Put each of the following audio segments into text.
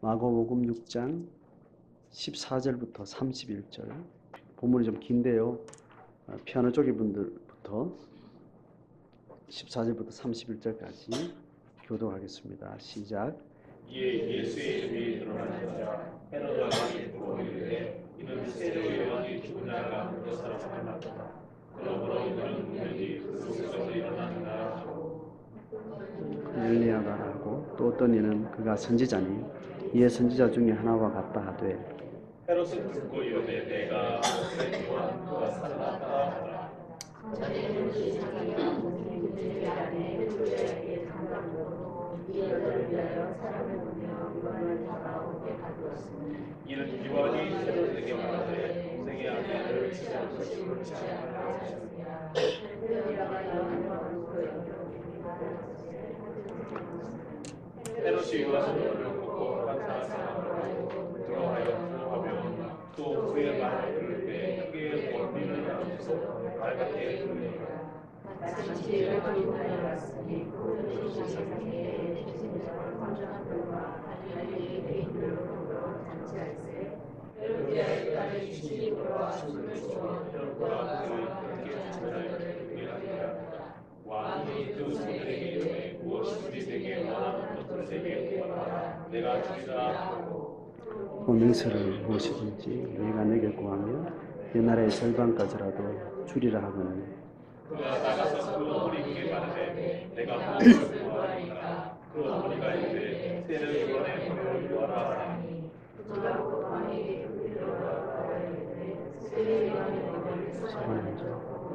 마가복음 6장 14절부터 31절. 본문이 좀 긴데요. 피아노 쪽의 분들부터 14절부터 31절까지 교독하겠습니다. 시작. 이에 예수의 이름이 드러나자 헤롯 왕이 듣고 이르되 이는 세례 요한이 죽은 자가 먼저 살아났다. 그러므로 이는 분명히 그 속에서 일어났다 하고 엘리야가 하고 또 어떤 이는 그가 선지자니 이에 선지자 중에 하나와 같다 하되 헤롯은 듣고 이르되 내가 세례 요한 그가 살아났다 하더라. 이는 요한이 헤롯에게 말하되 동생의 아내를 치자고 하라 하셨습니다. 헤롯이 요한을 보고 한 사람으로 들어하여 부하며 또 그의 말을 들을 때 그의 원민을 나누어서 빨갛게 들리니라. 왕이 그 소들에게 이르되 무엇이든지 내게 원하는 것을 내게 구하라. 내가 주리라 하고 명세를 무엇이든지 내가 내게 구하며 내 나라의 절반까지라도 주리라 하거늘 그가 나가서 그 어머니에게 말하되 내가 무엇을 구하리까. 그 어머니가 이르되 세례 요한의 물을 구하라 하니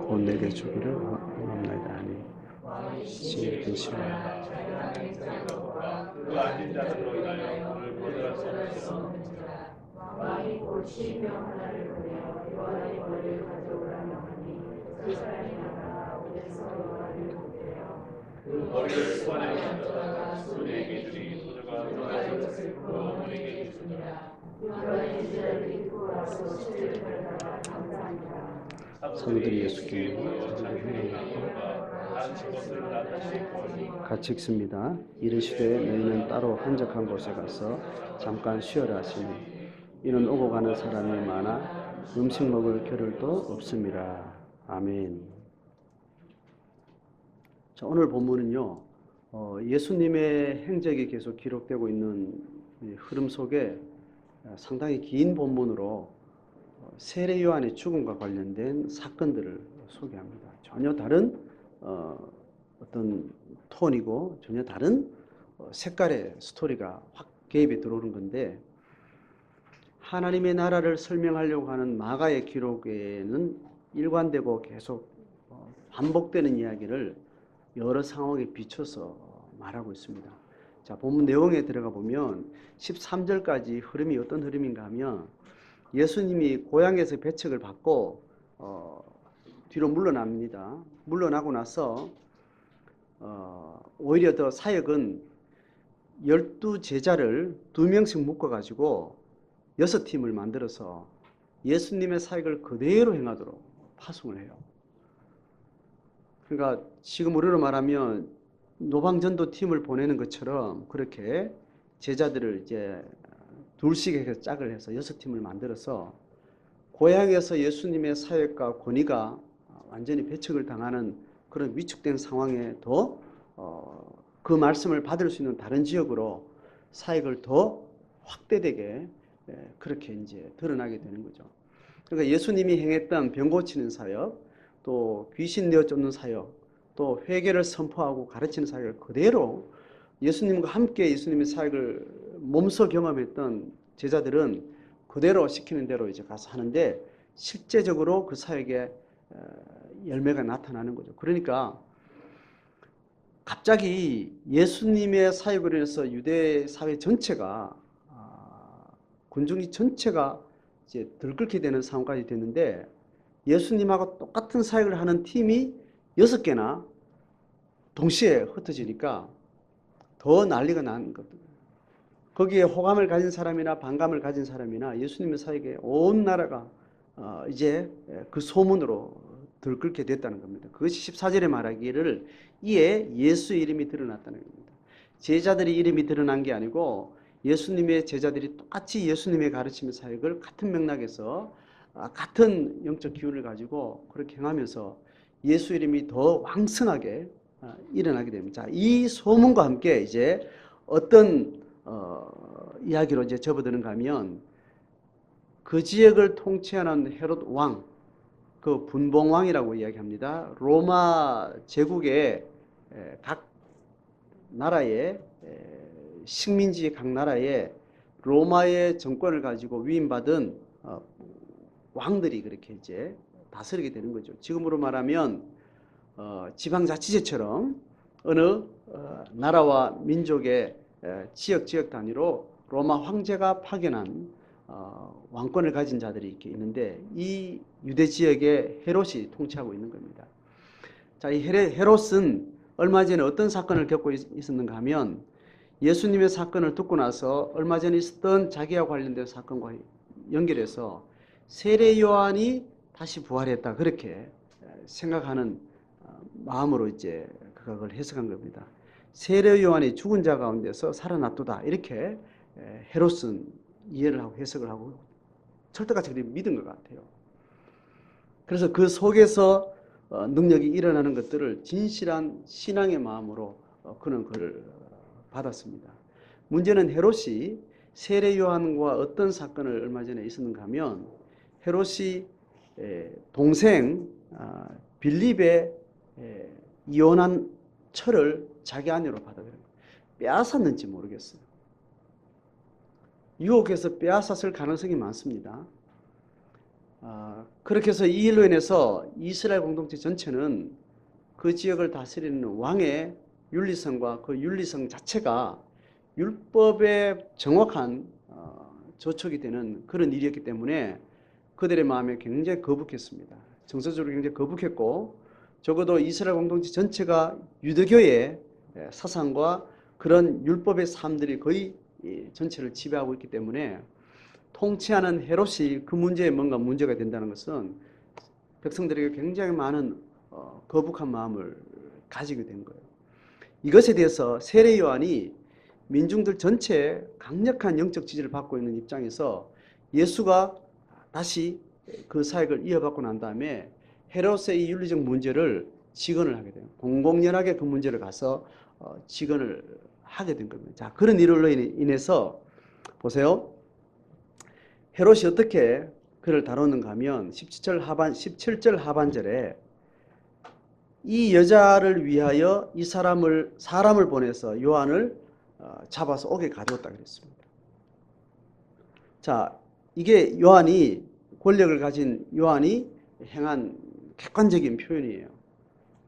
곧 내게 주기를 원하나이다 하니 지금 계시라. 그 앉은 자들로 인하여 물을 거절할 수 없으라. 왕이 곧 시명 하나를 보내어 요한의 머리를 가져오라 명하니 그 사람이 나가 옷에서 요한을 보내어 그 머리를 수반에 얹어다가 소녀에게 주니 소녀가 돌아서 그 어머니에게 주니라. 요한의 제자들이 입고 와서 시체를 밟다가 감사하니라. 사도들이 예수께 같이 읽습니다. 이르시되 너희는 따로 한적한 곳에 가서 잠깐 쉬어라 하시니 이는 오고 가는 사람이 많아 음식 먹을 겨를도 없습니다. 아멘. 자, 오늘 본문은요, 예수님의 행적이 계속 기록되고 있는 흐름 속에 상당히 긴 본문으로 세례 요한의 죽음과 관련된 사건들을 소개합니다. 전혀 다른 어떤 톤이고 전혀 다른 색깔의 스토리가 확 개입이 들어오는 건데, 하나님의 나라를 설명하려고 하는 마가의 기록에는 일관되고 계속 반복되는 이야기를 여러 상황에 비춰서 말하고 있습니다. 자, 본문 내용에 들어가 보면 13절까지 흐름이 어떤 흐름인가 하면 예수님이 고향에서 배척을 받고 뒤로 물러납니다. 물러나고 나서 오히려 더 사역은 12제자를 2명씩 묶어가지고 6팀을 만들어서 예수님의 사역을 그대로 행하도록 파송을 해요. 그러니까 지금 우리로 말하면 노방전도 팀을 보내는 것처럼 그렇게 제자들을 이제 둘씩 해서 짝을 해서 6팀을 만들어서 고향에서 예수님의 사역과 권위가 완전히 배척을 당하는 그런 위축된 상황에 더 그 말씀을 받을 수 있는 다른 지역으로 사역을 더 확대되게 그렇게 이제 드러나게 되는 거죠. 그러니까 예수님이 행했던 병 고치는 사역, 또 귀신 내어 쫓는 사역, 또 회개를 선포하고 가르치는 사역을 그대로 예수님과 함께 예수님의 사역을 몸소 경험했던 제자들은 그대로 시키는 대로 이제 가서 하는데, 실제적으로 그 사역에 열매가 나타나는 거죠. 그러니까 갑자기 예수님의 사역으로 인해서 유대 사회 전체가 군중이 전체가 이제 들끓게 되는 상황까지 됐는데, 예수님하고 똑같은 사역을 하는 팀이 6개나 동시에 흩어지니까 더 난리가 나는 거거든요. 거기에 호감을 가진 사람이나 반감을 가진 사람이나 예수님의 사역에 온 나라가 이제 그 소문으로 들끓게 됐다는 겁니다. 그것이 14절에 말하기를 이에 예수의 이름이 드러났다는 겁니다. 제자들의 이름이 드러난 게 아니고 예수님의 제자들이 똑같이 예수님의 가르침의 사역을 같은 맥락에서 같은 영적 기운을 가지고 그렇게 행하면서 예수 이름이 더 왕성하게 일어나게 됩니다. 자, 이 소문과 함께 이제 어떤 이야기로 이제 접어드는가 하면 그 지역을 통치하는 헤롯 왕, 그 분봉왕이라고 이야기합니다. 로마 제국의 각 나라의 식민지 각 나라의 로마의 정권을 가지고 위임받은 왕들이 그렇게 이제 다스리게 되는 거죠. 지금으로 말하면 지방자치제처럼 어느 나라와 민족의 지역 단위로 로마 황제가 파견한 왕권을 가진 자들이 이렇게 있는데 이 유대 지역의 헤롯이 통치하고 있는 겁니다. 자, 이 헤롯은 얼마 전에 어떤 사건을 겪고 있었는가 하면 예수님의 사건을 듣고 나서 얼마 전에 있었던 자기와 관련된 사건과 연결해서 세례 요한이 다시 부활했다 그렇게 생각하는 마음으로 이제 그걸 해석한 겁니다. 세례 요한이 죽은 자 가운데서 살아났도다 이렇게 헤롯은 이해를 하고 해석을 하고 철떡같이 믿은 것 같아요. 그래서 그 속에서 능력이 일어나는 것들을 진실한 신앙의 마음으로 그는 그를 받았습니다. 문제는 헤롯이 세례 요한과 어떤 사건을 얼마 전에 있었는가 하면 헤롯이 동생 빌립의 이혼한 철을 자기 아내로 받아들인 거예요. 빼앗았는지 모르겠어요. 유혹해서 빼앗았을 가능성이 많습니다. 그렇게 해서 이 일로 인해서 이스라엘 공동체 전체는 그 지역을 다스리는 왕의 윤리성과 그 윤리성 자체가 율법의 정확한 저촉이 되는 그런 일이었기 때문에 그들의 마음에 굉장히 거북했습니다. 정서적으로 굉장히 거북했고 적어도 이스라엘 공동체 전체가 유대교의 사상과 그런 율법의 삶들이 거의 전체를 지배하고 있기 때문에 통치하는 헤롯이 그 문제에 뭔가 문제가 된다는 것은 백성들에게 굉장히 많은 거북한 마음을 가지게 된 거예요. 이것에 대해서 세례 요한이 민중들 전체에 강력한 영적 지지를 받고 있는 입장에서 예수가 다시 그 사역을 이어받고 난 다음에 헤롯의 이 윤리적 문제를 직언을 하게 돼요. 공공연하게 그 문제를 가서 직언을 하게 된 겁니다. 자, 그런 일로 인해서 보세요. 헤롯이 어떻게 그를 다뤘는가 하면 17절 하반절에 이 여자를 위하여 이 사람을 보내서 요한을 잡아서 옥에 가두었다 그랬습니다. 자, 이게 요한이 권력을 가진 요한이 행한 객관적인 표현이에요.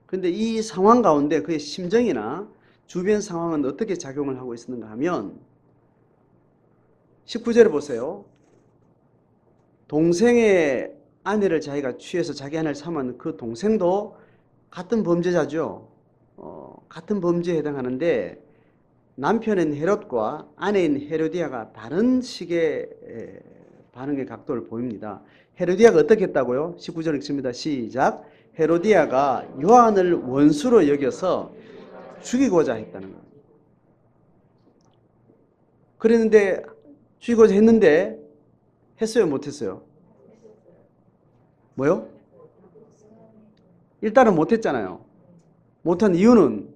그런데 이 상황 가운데 그의 심정이나 주변 상황은 어떻게 작용을 하고 있었는가 하면 19절에 보세요. 동생의 아내를 자기가 취해서 자기 아내를 삼은 그 동생도 같은 범죄자죠. 같은 범죄에 해당하는데 남편인 헤롯과 아내인 헤로디아가 다른 식의 반응의 각도를 보입니다. 헤로디아가 어떻게 했다고요? 19절 읽습니다. 시작. 헤로디아가 요한을 원수로 여겨서 죽이고자 했다는 거예요. 그랬는데 죽이고자 했는데 했어요? 못했어요? 뭐요? 일단은 못했잖아요. 못한 이유는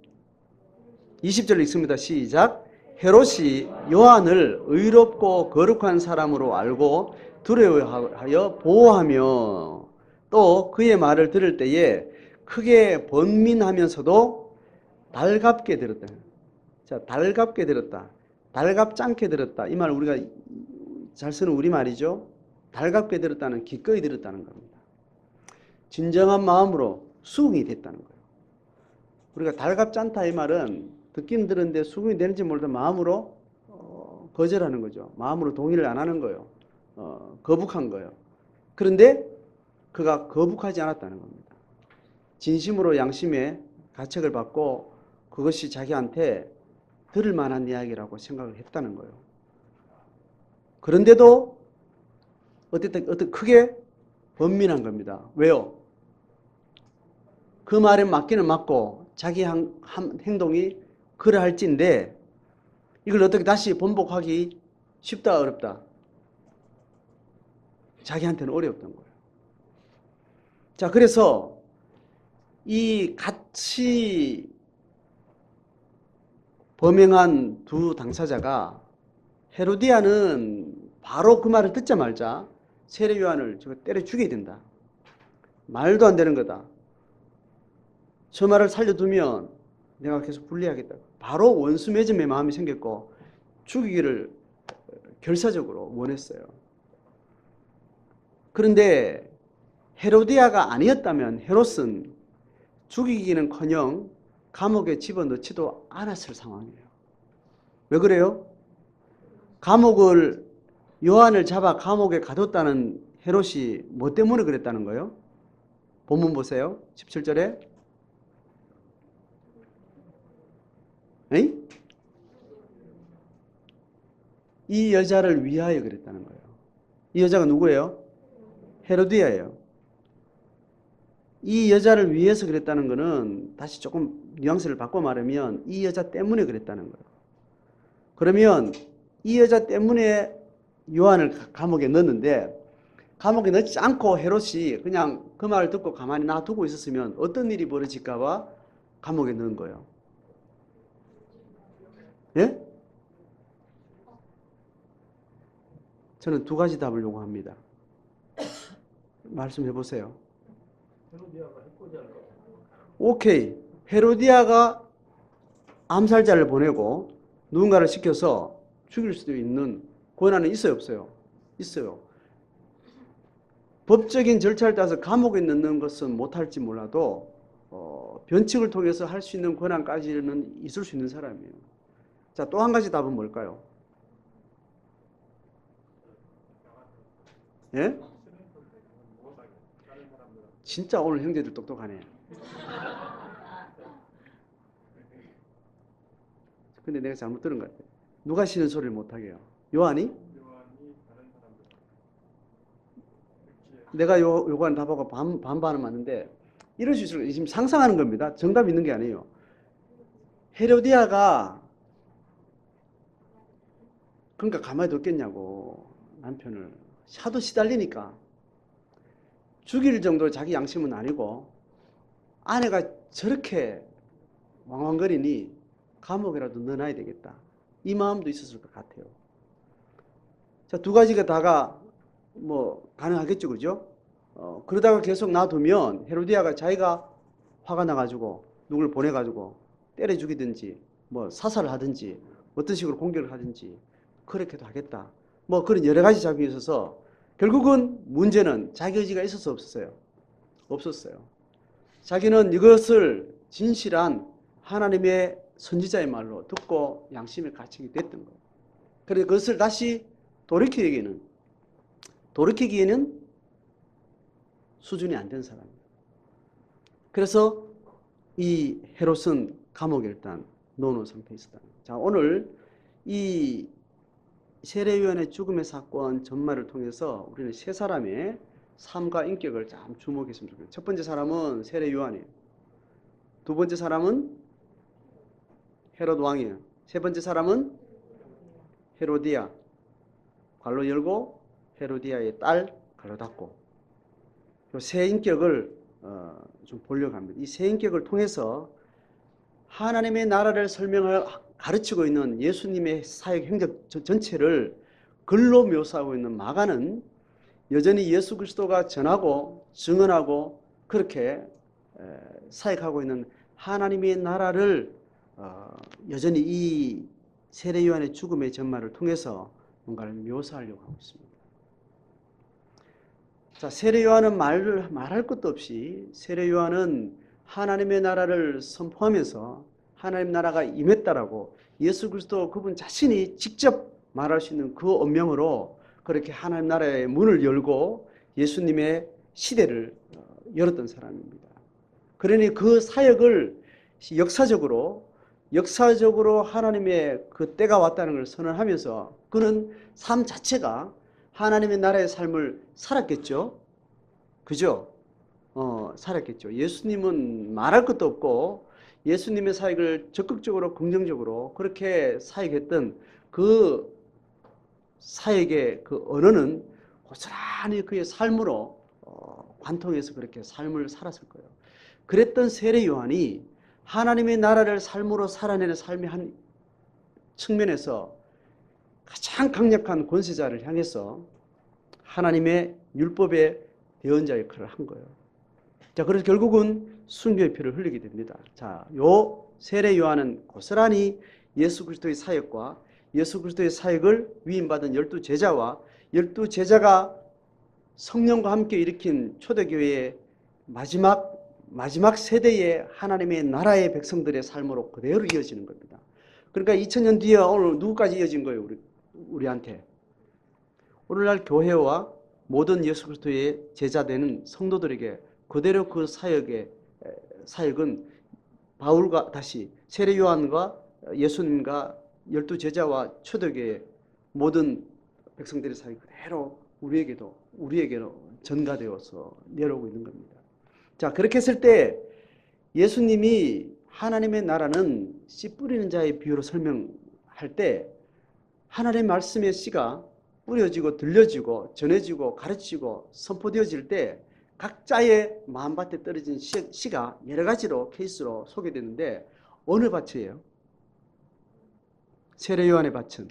20절 읽습니다. 시작. 헤롯이 요한을 의롭고 거룩한 사람으로 알고 두려워하여 보호하며 또 그의 말을 들을 때에 크게 번민하면서도 달갑게 들었다. 자, 달갑게 들었다. 달갑지 않게 들었다. 이 말 우리가 잘 쓰는 우리말이죠. 달갑게 들었다는 기꺼이 들었다는 겁니다. 진정한 마음으로 수긍이 됐다는 거예요. 우리가 달갑지 않다 이 말은 듣긴 들었는데 수긍이 되는지 모르도 마음으로 거절하는 거죠. 마음으로 동의를 안 하는 거예요. 거북한 거예요. 그런데 그가 거북하지 않았다는 겁니다. 진심으로 양심의 가책을 받고 그것이 자기한테 들을 만한 이야기라고 생각을 했다는 거예요. 그런데도 어쨌든 크게 번민한 겁니다. 왜요? 그 말에 맞기는 맞고 자기 행동이 그러할진데 이걸 어떻게 다시 번복하기 쉽다, 어렵다? 자기한테는 어려웠던 거예요. 자, 그래서 이 같이 범행한 두 당사자가 헤로디아는 바로 그 말을 듣자마자 세례 요한을 저거 때려 죽여야 된다. 말도 안 되는 거다. 저 말을 살려두면 내가 계속 불리하겠다. 바로 원수 맺음의 마음이 생겼고 죽이기를 결사적으로 원했어요. 그런데 헤로디아가 아니었다면 헤롯은 죽이기는커녕 감옥에 집어넣지도 않았을 상황이에요. 왜 그래요? 요한을 잡아 감옥에 가뒀다는 헤롯이 뭐 때문에 그랬다는 거예요? 본문 보세요. 17절에. 에이? 이 여자를 위하여 그랬다는 거예요. 이 여자가 누구예요? 헤로디아예요. 이 여자를 위해서 그랬다는 것은 다시 조금 뉘앙스를 바꿔 말하면 이 여자 때문에 그랬다는 거예요. 그러면 이 여자 때문에 요한을 감옥에 넣었는데 감옥에 넣지 않고 헤롯이 그냥 그 말을 듣고 가만히 놔두고 있었으면 어떤 일이 벌어질까 봐 감옥에 넣은 거예요. 예? 저는 두 가지 답을 요구합니다. 말씀해 보세요. 오케이. 헤로디아가 암살자를 보내고 누군가를 시켜서 죽일 수도 있는 권한은 있어요, 없어요? 있어요. 법적인 절차를 따라서 감옥에 넣는 것은 못할지 몰라도 변칙을 통해서 할 수 있는 권한까지는 있을 수 있는 사람이에요. 자, 또 한 가지 답은 뭘까요? 예? 진짜 오늘 형제들 똑똑하네. 근데 내가 잘못 들은 것 같아. 누가 싫은 소리를 못하게 해요? 요한이? 내가 요구하는 답하고 반반은 맞는데 이럴 수 있을 거예요. 지금 상상하는 겁니다. 정답이 있는 게 아니에요. 헤로디아가 그러니까 가만히 뒀겠냐고 남편을 하도 시달리니까 죽일 정도로 자기 양심은 아니고 아내가 저렇게 왕왕거리니 감옥이라도 넣어놔야 되겠다. 이 마음도 있었을 것 같아요. 자, 두 가지가 다가 뭐 가능하겠죠, 그죠? 그러다가 계속 놔두면 헤로디아가 자기가 화가 나가지고 누굴 보내가지고 때려 죽이든지 뭐 사살을 하든지 어떤 식으로 공격을 하든지 그렇게도 하겠다. 뭐 그런 여러 가지 작용이 있어서 결국은 문제는 자기 의지가 있었어, 없었어요? 없었어요. 자기는 이것을 진실한 하나님의 선지자의 말로 듣고 양심에 갇히게 됐던 거예요. 그래서 그것을 다시 돌이키기에는 수준이 안 된 사람이에요. 그래서 이 헤롯은 감옥에 일단 넣어놓은 상태에 있었다. 자, 오늘 이 세례요한의 죽음의 사건 전말을 통해서 우리는 세 사람의 삶과 인격을 참 주목했으면 좋겠어요. 첫 번째 사람은 세례요한이에요. 두 번째 사람은 헤롯 왕이에요. 세 번째 사람은 헤로디아, 괄호 열고 헤로디아의 딸, 괄호 닫고. 이 세 인격을 좀 보려고 합니다. 이 세 인격을 통해서 하나님의 나라를 가르치고 있는 예수님의 사역 행적 전체를 글로 묘사하고 있는 마가는 여전히 예수 그리스도가 전하고 증언하고 그렇게 사역하고 있는 하나님의 나라를 여전히 이 세례 요한의 죽음의 전말을 통해서 뭔가를 묘사하려고 하고 있습니다. 자, 세례 요한은 말할 것도 없이 세례 요한은 하나님의 나라를 선포하면서 하나님 나라가 임했다라고 예수 그리스도 그분 자신이 직접 말할 수 있는 그 언명으로 그렇게 하나님 나라의 문을 열고 예수님의 시대를 열었던 사람입니다. 그러니 그 사역을 역사적으로 하나님의 그 때가 왔다는 걸 선언하면서 그는 삶 자체가 하나님의 나라의 삶을 살았겠죠. 그죠? 살았겠죠. 예수님은 말할 것도 없고 예수님의 사역을 적극적으로 긍정적으로 그렇게 사역했던 그 사역의 그 언어는 고스란히 그의 삶으로 관통해서 그렇게 삶을 살았을 거예요. 그랬던 세례 요한이 하나님의 나라를 삶으로 살아내는 삶의 한 측면에서 가장 강력한 권세자를 향해서 하나님의 율법의 대언자 역할을 한 거예요. 자, 그래서 결국은 순교의 피를 흘리게 됩니다. 자, 요 세례 요한은 고스란히 예수 그리스도의 사역과 예수 그리스도의 사역을 위임받은 12제자와 12제자가 성령과 함께 일으킨 초대교회의 마지막 세대의 하나님의 나라의 백성들의 삶으로 그대로 이어지는 겁니다. 그러니까 2000년 뒤에 오늘 누구까지 이어진 거예요? 우리한테. 오늘날 교회와 모든 예수 그리스도의 제자되는 성도들에게 그대로 그 사역은 바울과 다시 세례 요한과 예수님과 12제자와 초대교회 모든 백성들의 사역이 그대로 우리에게로 전가되어서 내려오고 있는 겁니다. 자, 그렇게 했을 때 예수님이 하나님의 나라는 씨 뿌리는 자의 비유로 설명할 때 하나님의 말씀의 씨가 뿌려지고 들려지고 전해지고 가르치고 선포되어질 때 각자의 마음밭에 떨어진 씨가 여러 가지로 케이스로 소개되는데 어느 밭이에요? 세례 요한의 밭은?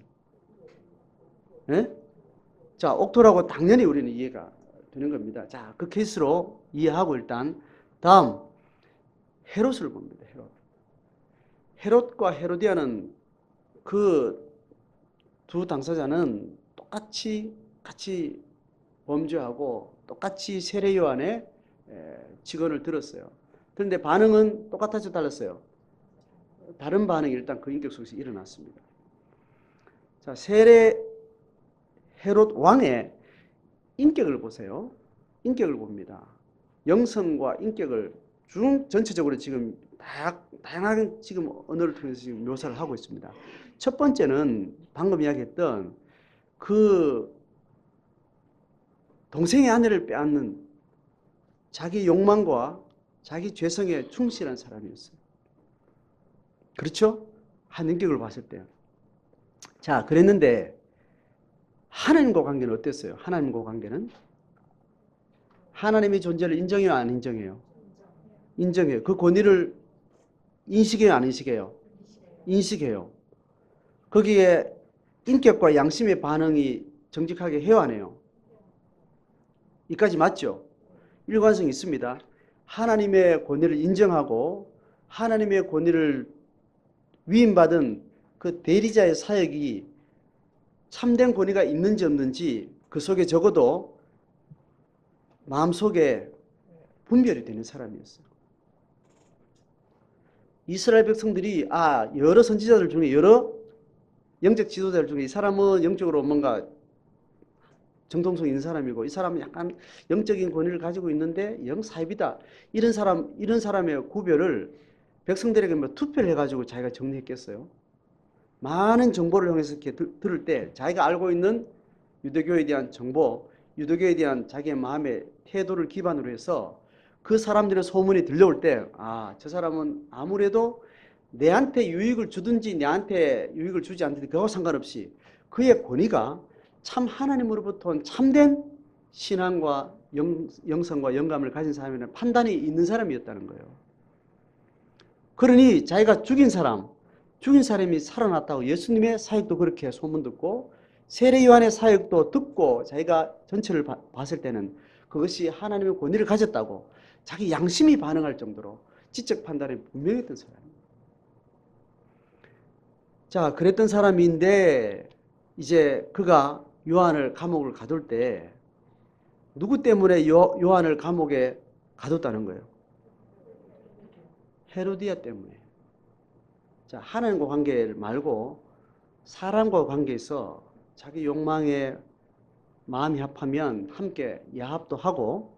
네? 자, 옥토라고 당연히 우리는 이해가 되는 겁니다. 자, 그 케이스로 이해하고 일단 다음 헤롯을 봅니다. 헤롯과 헤로디아는 그 두 당사자는 같이 범죄하고 똑같이 세례 요한의 직언을 들었어요. 그런데 반응은 똑같아서 달랐어요. 다른 반응이 일단 그 인격 속에서 일어났습니다. 자, 세례 헤롯 왕의 인격을 보세요. 인격을 봅니다. 영성과 인격을 전체적으로 지금 다양한 지금 언어를 통해서 지금 묘사를 하고 있습니다. 첫 번째는 방금 이야기했던 그 동생의 아내를 빼앗는 자기 욕망과 자기 죄성에 충실한 사람이었어요. 그렇죠? 한 인격을 봤을 때. 자, 그랬는데 하나님과 관계는 어땠어요? 하나님과 관계는? 하나님의 존재를 인정해요, 안 인정해요? 인정해요. 그 권위를 인식해요, 안 인식해요? 인식해요. 거기에 인격과 양심의 반응이 정직하게 해요, 안 해요? 이까지 맞죠? 일관성이 있습니다. 하나님의 권위를 인정하고 하나님의 권위를 위임받은 그 대리자의 사역이 참된 권위가 있는지 없는지 그 속에 적어도 마음속에 분별이 되는 사람이었어요. 이스라엘 백성들이 여러 선지자들 중에 여러 영적 지도자들 중에 이 사람은 영적으로 뭔가 정통성 있는 사람이고 이 사람은 약간 영적인 권위를 가지고 있는데 영 사입이다. 이런 사람의 구별을 백성들에게 투표를 해가지고 자기가 정리했겠어요. 많은 정보를 통해서 이렇게 들을 때 자기가 알고 있는 유대교에 대한 정보, 유대교에 대한 자기의 마음의 태도를 기반으로 해서 그 사람들의 소문이 들려올 때 저 사람은 아무래도 내한테 유익을 주든지 내한테 유익을 주지 않든지 그거와 상관없이 그의 권위가 참 하나님으로부터 온 참된 신앙과 영성과 영감을 가진 사람이라는 판단이 있는 사람이었다는 거예요. 그러니 자기가 죽인 사람이 살아났다고 예수님의 사역도 그렇게 소문 듣고 세례 요한의 사역도 듣고 자기가 전체를 봤을 때는 그것이 하나님의 권위를 가졌다고 자기 양심이 반응할 정도로 지적 판단이 분명했던 사람이에요. 자, 그랬던 사람인데 이제 그가 요한을 감옥을 가둘 때 누구 때문에 요한을 감옥에 가뒀다는 거예요? 헤로디아 때문에. 자, 하나님과 관계 말고 사람과 관계에서 자기 욕망에 마음이 합하면 함께 야합도 하고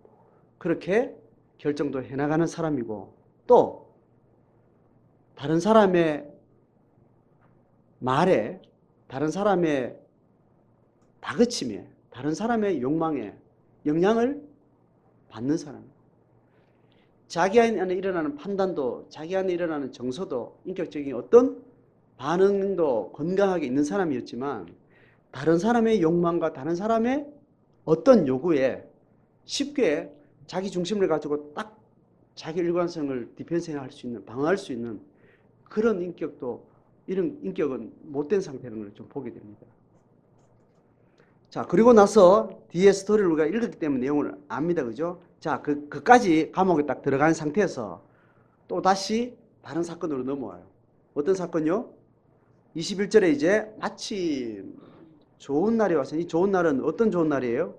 그렇게 결정도 해나가는 사람이고 또 다른 사람의 말에 다른 사람의 다그침에 다른 사람의 욕망에 영향을 받는 사람. 자기 안에 일어나는 판단도, 자기 안에 일어나는 정서도, 인격적인 어떤 반응도 건강하게 있는 사람이었지만 다른 사람의 욕망과 다른 사람의 어떤 요구에 쉽게 자기 중심을 가지고 딱 자기 일관성을 디펜스할 수 있는, 방어할 수 있는 그런 인격도, 이런 인격은 못된 상태라는 걸 좀 보게 됩니다. 자, 그리고 나서 뒤에 스토리를 우리가 읽었기 때문에 내용을 압니다. 그죠? 자, 그까지 감옥에 딱 들어간 상태에서 또 다시 다른 사건으로 넘어와요. 어떤 사건요? 21절에 이제 마침 좋은 날이 왔어요. 이 좋은 날은 어떤 좋은 날이에요?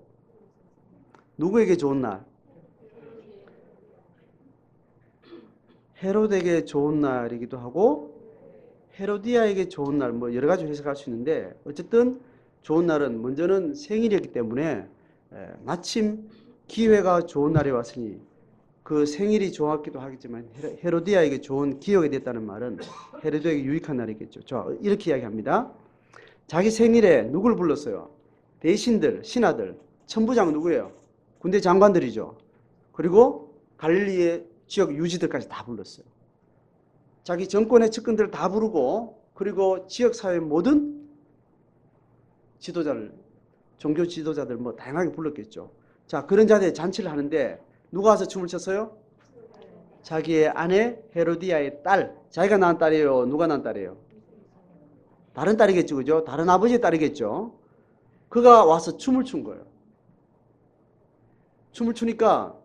누구에게 좋은 날? 헤롯에게 좋은 날이기도 하고 헤로디아에게 좋은 날, 뭐 여러 가지 해석할 수 있는데 어쨌든 좋은 날은 먼저는 생일이었기 때문에 마침 기회가 좋은 날이 왔으니 그 생일이 좋았기도 하겠지만 헤로디아에게 좋은 기회가 됐다는 말은 헤로디아에게 유익한 날이겠죠. 자, 이렇게 이야기합니다. 자기 생일에 누굴 불렀어요? 대신들, 신하들, 천부장 누구예요? 군대 장관들이죠. 그리고 갈릴리의 지역 유지들까지 다 불렀어요. 자기 정권의 측근들을 다 부르고 그리고 지역사회 모든 지도자를, 종교 지도자들 뭐 다양하게 불렀겠죠. 자, 그런 자리에 잔치를 하는데 누가 와서 춤을 췄어요? 자기의 아내 헤로디아의 딸. 자기가 낳은 딸이에요? 누가 낳은 딸이에요? 다른 딸이겠죠. 그죠? 다른 아버지의 딸이겠죠. 그가 와서 춤을 춘 거예요. 춤을 추니까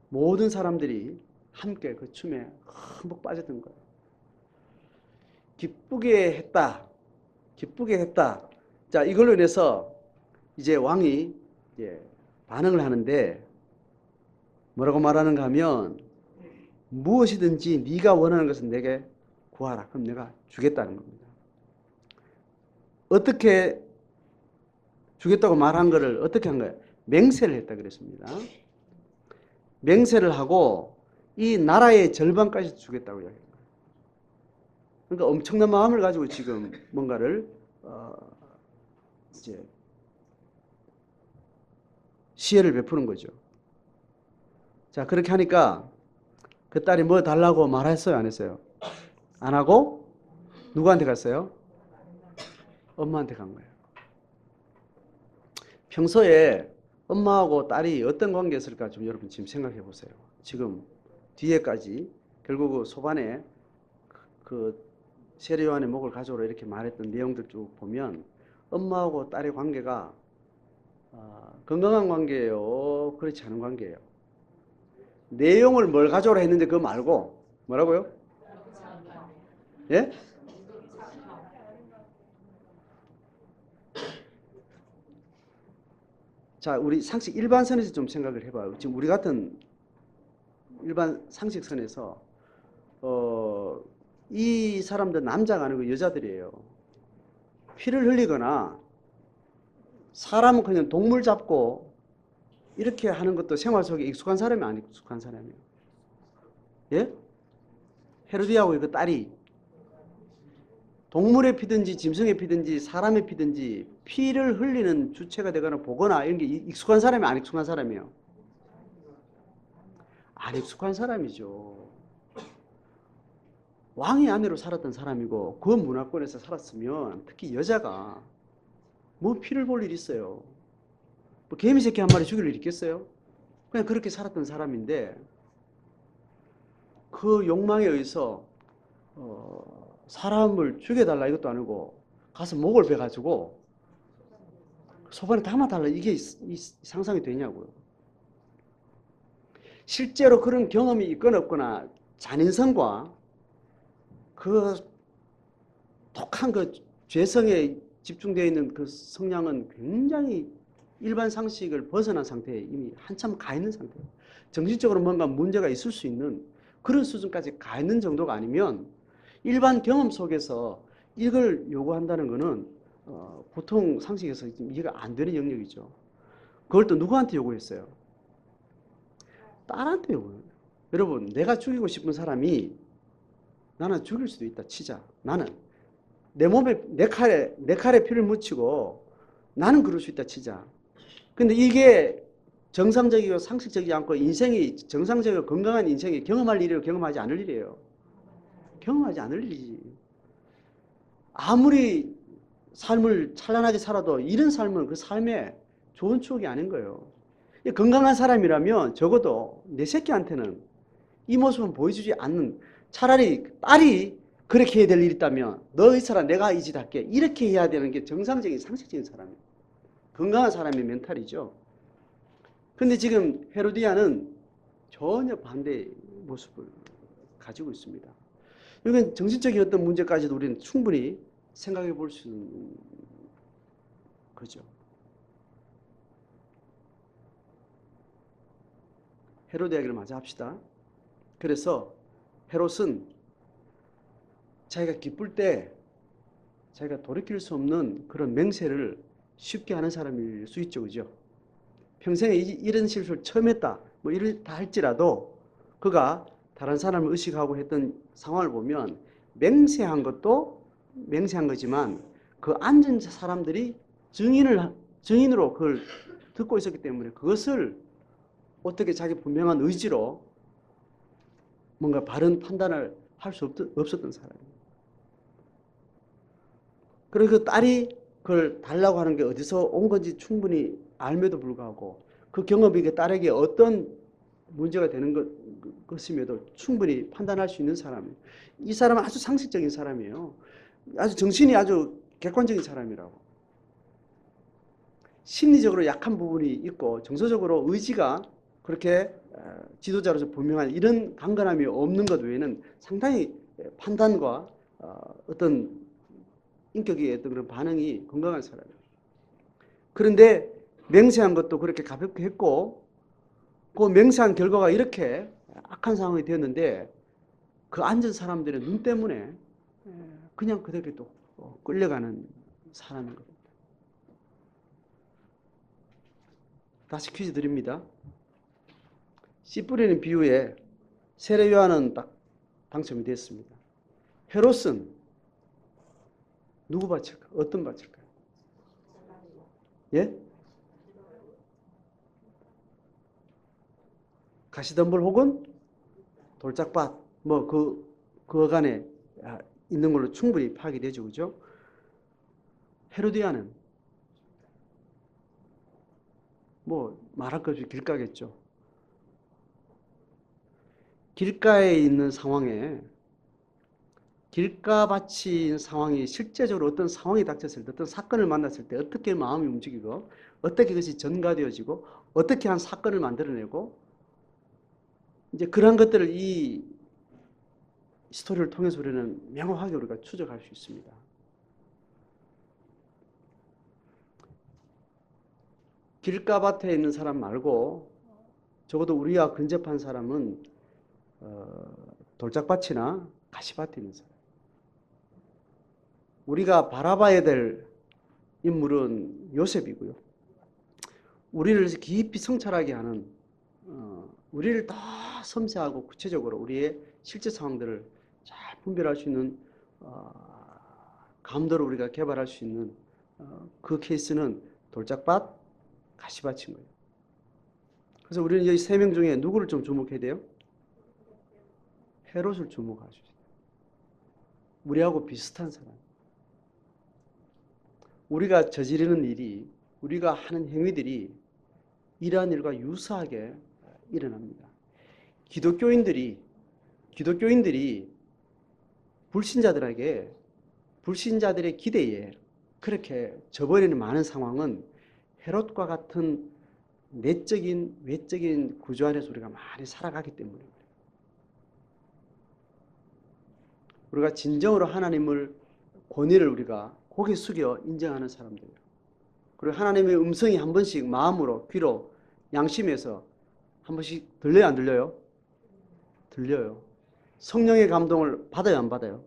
모든 사람들이 함께 그 춤에 흠뻑 빠졌던 거예요. 기쁘게 했다. 기쁘게 했다. 자, 이걸로 인해서 이제 왕이 이제 반응을 하는데 뭐라고 말하는가 하면 무엇이든지 네가 원하는 것은 내게 구하라. 그럼 내가 주겠다는 겁니다. 어떻게 주겠다고 말한 거를 어떻게 한 거예요? 맹세를 했다 그랬습니다. 맹세를 하고 이 나라의 절반까지 주겠다고 이야기해요. 그러니까 엄청난 마음을 가지고 지금 뭔가를 이제 시혜를 베푸는 거죠. 자, 그렇게 하니까 그 딸이 뭐 달라고 말했어요? 안 했어요? 안 하고 누구한테 갔어요? 엄마한테 간 거예요. 평소에 엄마하고 딸이 어떤 관계였을까 좀 여러분 지금 생각해 보세요. 지금 뒤에까지 결국 그 소반에 그 세례 요한의 목을 가져오라 이렇게 말했던 내용들 쭉 보면 엄마하고 딸의 관계가 건강한 관계예요? 그렇지 않은 관계예요? 내용을 뭘 가져오라 했는데 그거 말고 뭐라고요? 예? 자, 우리 상식 일반선에서 좀 생각을 해봐요. 지금 우리 같은 일반 상식선에서 이 사람들 남자가 아니고 여자들이에요. 피를 흘리거나 사람은 그냥 동물 잡고 이렇게 하는 것도 생활 속에 익숙한 사람이 안 익숙한 사람이에요. 예? 헤로디아하고 그 딸이 동물에 피든지 짐승에 피든지 사람에 피든지 피를 흘리는 주체가 되거나 보거나 이런 게 익숙한 사람이 안 익숙한 사람이에요. 안 익숙한 사람이죠. 왕의 아내로 살았던 사람이고 그 문화권에서 살았으면 특히 여자가 뭐 피를 볼 일이 있어요. 뭐 개미 새끼 한 마리 죽일 일 있겠어요? 그냥 그렇게 살았던 사람인데 그 욕망에 의해서 사람을 죽여달라 이것도 아니고 가서 목을 베가지고 소반에 담아달라 이게 상상이 되냐고요. 실제로 그런 경험이 있거나 없거나 잔인성과 그 독한 그 죄성에 집중되어 있는 그 성향은 굉장히 일반 상식을 벗어난 상태에 이미 한참 가 있는 상태예요. 정신적으로 뭔가 문제가 있을 수 있는 그런 수준까지 가 있는 정도가 아니면 일반 경험 속에서 이걸 요구한다는 것은 보통 상식에서 이해가 안 되는 영역이죠. 그걸 또 누구한테 요구했어요? 딸한테 요구해요. 여러분, 내가 죽이고 싶은 사람이 나는 죽일 수도 있다 치자. 나는 내 몸에 내 칼에 피를 묻히고 나는 그럴 수 있다 치자. 근데 이게 정상적이고 상식적이지 않고 인생이 정상적이고 건강한 인생이 경험할 일이에요, 경험하지 않을 일이에요? 경험하지 않을 일이지. 아무리 삶을 찬란하게 살아도 이런 삶은 그 삶의 좋은 추억이 아닌 거예요. 건강한 사람이라면 적어도 내 새끼한테는 이 모습은 보여주지 않는, 차라리 딸이 그렇게 해야 될 일이 있다면 너 있어라, 내가 이 짓 할게, 이렇게 해야 되는 게 정상적인 상식적인 사람이에요. 건강한 사람의 멘탈이죠. 근데 지금 헤로디아는 전혀 반대의 모습을 가지고 있습니다. 이건 정신적인 어떤 문제까지도 우리는 충분히 생각해 볼 수 있는 거죠. 헤로드 이야기를 마저 합시다. 그래서 헤롯은 자기가 기쁠 때 자기가 돌이킬 수 없는 그런 맹세를 쉽게 하는 사람일 수 있죠. 그죠? 평생에 이런 실수를 처음 했다, 뭐 이렇다 할지라도 그가 다른 사람을 의식하고 했던 상황을 보면 맹세한 것도 맹세한 거지만 그 앉은 사람들이 증인으로 그걸 듣고 있었기 때문에 그것을 어떻게 자기 분명한 의지로 뭔가 바른 판단을 할 수 없었던 사람이에요. 그리고 그 딸이 그걸 달라고 하는 게 어디서 온 건지 충분히 알면도 불구하고 그 경험이 그 딸에게 어떤 문제가 되는 것임에도 충분히 판단할 수 있는 사람이에요. 이 사람은 아주 상식적인 사람이에요. 아주 정신이 아주 객관적인 사람이라고. 심리적으로 약한 부분이 있고 정서적으로 의지가 그렇게 지도자로서 분명한 이런 강건함이 없는 것 외에는 상당히 판단과 어떤 인격의 어떤 그런 반응이 건강한 사람이에요. 그런데 맹세한 것도 그렇게 가볍게 했고 그 맹세한 결과가 이렇게 악한 상황이 되었는데 그 앉은 사람들의 눈 때문에 그냥 그대로 또 끌려가는 사람인 겁니다. 다시 퀴즈 드립니다. 씨 뿌리는 비유에 세례 요한은 딱 당첨이 됐습니다. 헤롯은 누구 바칠까? 어떤 바칠까요? 예? 가시덤불 혹은 돌짝밭, 뭐 그 어간에 있는 걸로 충분히 파악이 되죠, 그죠? 헤로디아는 뭐 말할 것 없이 길가겠죠. 길가에 있는 상황에 길가밭인 상황이 실제적으로 어떤 상황이 닥쳤을 때, 어떤 사건을 만났을 때 어떻게 마음이 움직이고 어떻게 그것이 전가되어지고 어떻게 한 사건을 만들어내고 이제 그런 것들을 이 스토리를 통해서 우리는 명확하게 우리가 추적할 수 있습니다. 길가밭에 있는 사람 말고 적어도 우리와 근접한 사람은 돌짝밭이나 가시밭에 있는 사람. 우리가 바라봐야 될 인물은 요셉이고요. 우리를 깊이 성찰하게 하는 우리를 더 섬세하고 구체적으로 우리의 실제 상황들을 잘 분별할 수 있는 감도를 우리가 개발할 수 있는 그 케이스는 돌짝밭, 가시밭인 거예요. 그래서 우리는 이 세 명 중에 누구를 좀 주목해야 돼요? 헤롯을 주목할 수 있어요. 우리하고 비슷한 사람. 우리가 저지르는 일이, 우리가 하는 행위들이 이러한 일과 유사하게 일어납니다. 기독교인들이 불신자들의 기대에 그렇게 저버리는 많은 상황은 헤롯과 같은 내적인 외적인 구조 안에서 우리가 많이 살아가기 때문입니다. 우리가 진정으로 하나님을 권위를 우리가 고개 숙여 인정하는 사람들이에요. 그리고 하나님의 음성이 한 번씩 마음으로 귀로 양심에서 한 번씩 들려요, 안 들려요? 들려요. 성령의 감동을 받아요, 안 받아요?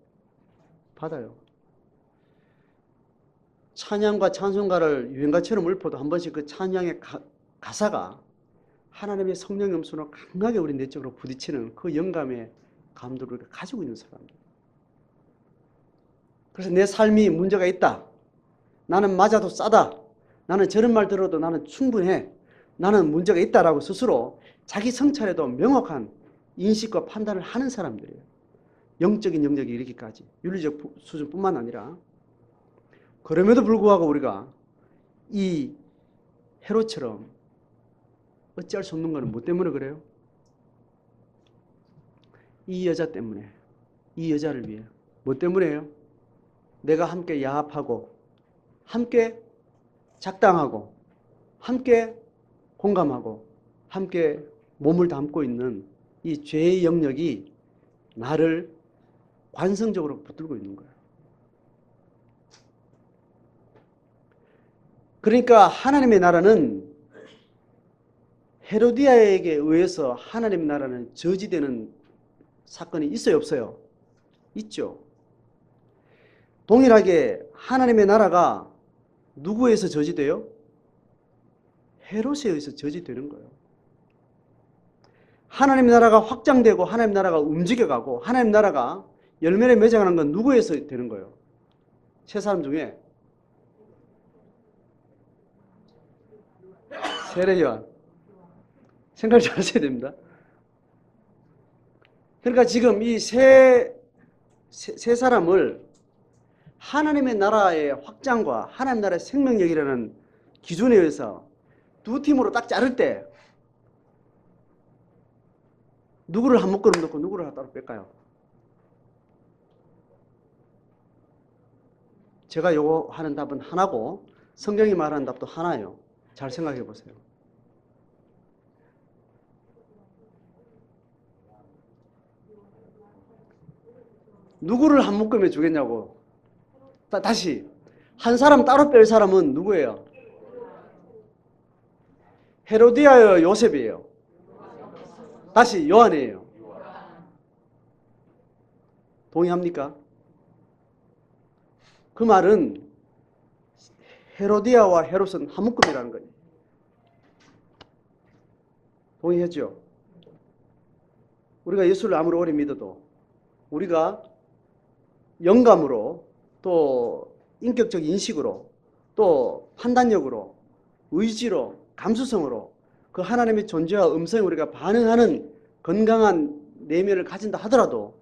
받아요. 찬양과 찬송가를 유행가처럼 읊어도 한 번씩 그 찬양의 가사가 하나님의 성령의 음성으로 강하게 우리 내적으로 부딪히는 그 영감의 감동을 가지고 있는 사람들. 그래서 내 삶이 문제가 있다. 나는 맞아도 싸다. 나는 저런 말 들어도 나는 충분해. 나는 문제가 있다라고 스스로 자기 성찰에도 명확한 인식과 판단을 하는 사람들이에요. 영적인 영역이 이르기까지. 윤리적 수준뿐만 아니라. 그럼에도 불구하고 우리가 이 헤롯처럼 어찌할 수 없는 것은 뭐 때문에 그래요? 이 여자 때문에. 이 여자를 위해. 뭐 때문에요? 내가 함께 야합하고 함께 작당하고 함께 공감하고 함께 몸을 담고 있는 이 죄의 영역이 나를 관성적으로 붙들고 있는 거예요. 그러니까 하나님의 나라는 헤로디아에게 의해서 하나님의 나라는 저지되는 사건이 있어요, 없어요? 있죠. 동일하게 하나님의 나라가 누구에 의해서 저지돼요? 헤롯에 의해서 저지되는 거예요. 하나님의 나라가 확장되고 하나님의 나라가 움직여가고 하나님의 나라가 열매를 맺어가는 건 누구에 의해서 되는 거예요? 세 사람 중에 세례요한. 생각 잘 하셔야 됩니다. 그러니까 지금 이 세 사람을 하나님의 나라의 확장과 하나님의 나라의 생명력이라는 기준에 의해서 두 팀으로 딱 자를 때 누구를 한 묶음 놓고 누구를 따로 뺄까요? 제가 요거 하는 답은 하나고 성경이 말하는 답도 하나예요. 잘 생각해 보세요. 누구를 한 묶음에 주겠냐고. 다시 한 사람 따로 뺄 사람은 누구예요? 헤로디아요, 요셉이에요? 다시 요한이에요. 동의합니까? 그 말은 헤로디아와 헤롯은 한 묶음이라는 거예요. 동의했죠? 우리가 예수를 아무리 오래 믿어도 우리가 영감으로 또 인격적 인식으로 또 판단력으로 의지로 감수성으로 그 하나님의 존재와 음성에 우리가 반응하는 건강한 내면을 가진다 하더라도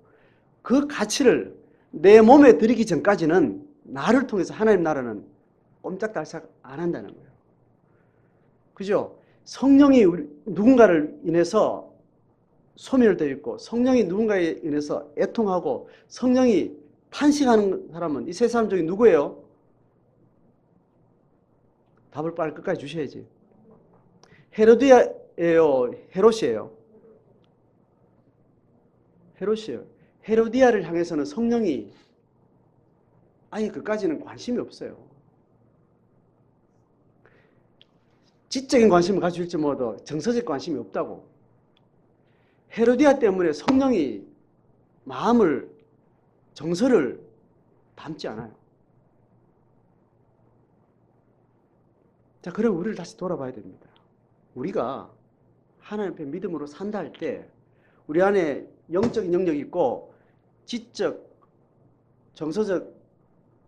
그 가치를 내 몸에 들이기 전까지는 나를 통해서 하나님 나라는 꼼짝달싹 안 한다는 거예요. 그죠? 성령이 누군가를 인해서 소멸되어 있고 성령이 누군가에 인해서 애통하고 성령이 탄식하는 사람은 이 세 사람 중에 누구예요? 답을 빨리 끝까지 주셔야지. 헤로디아예요? 헤롯이에요? 헤롯이에요. 헤로디아를 향해서는 성령이 아예 그까지는 관심이 없어요. 지적인 관심을 가질지 모두 정서적 관심이 없다고. 헤로디아 때문에 성령이 마음을 정서를 담지 않아요. 자, 그럼 우리를 다시 돌아봐야 됩니다. 우리가 하나님 앞에 믿음으로 산다 할 때 우리 안에 영적인 영역이 있고 지적, 정서적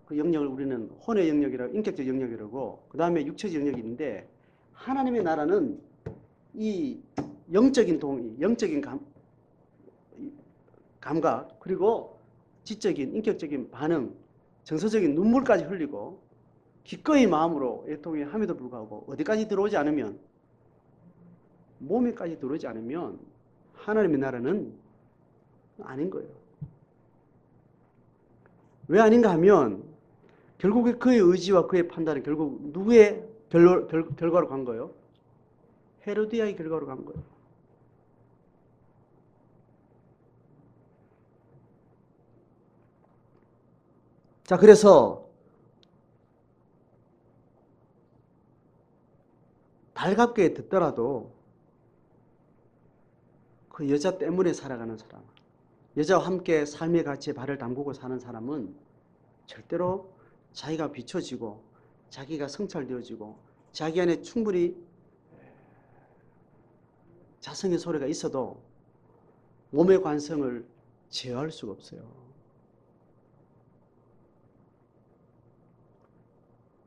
그 영역을 우리는 혼의 영역이라고, 인격적 영역이라고, 그 다음에 육체적 영역이 있는데 하나님의 나라는 이 영적인 동의, 영적인 감각, 그리고 지적인, 인격적인 반응, 정서적인 눈물까지 흘리고 기꺼이 마음으로 애통해 함에도 불구하고 어디까지 들어오지 않으면, 몸에까지 들어오지 않으면 하나님의 나라는 아닌 거예요. 왜 아닌가 하면 결국에 그의 의지와 그의 판단은 결국 누구의 결과로 간 거예요? 헤로디아의 결과로 간 거예요. 자, 그래서 달갑게 듣더라도 그 여자 때문에 살아가는 사람, 여자와 함께 삶의 가치에 발을 담그고 사는 사람은 절대로 자기가 비춰지고 자기가 성찰되어지고 자기 안에 충분히 자성의 소리가 있어도 몸의 관성을 제어할 수가 없어요.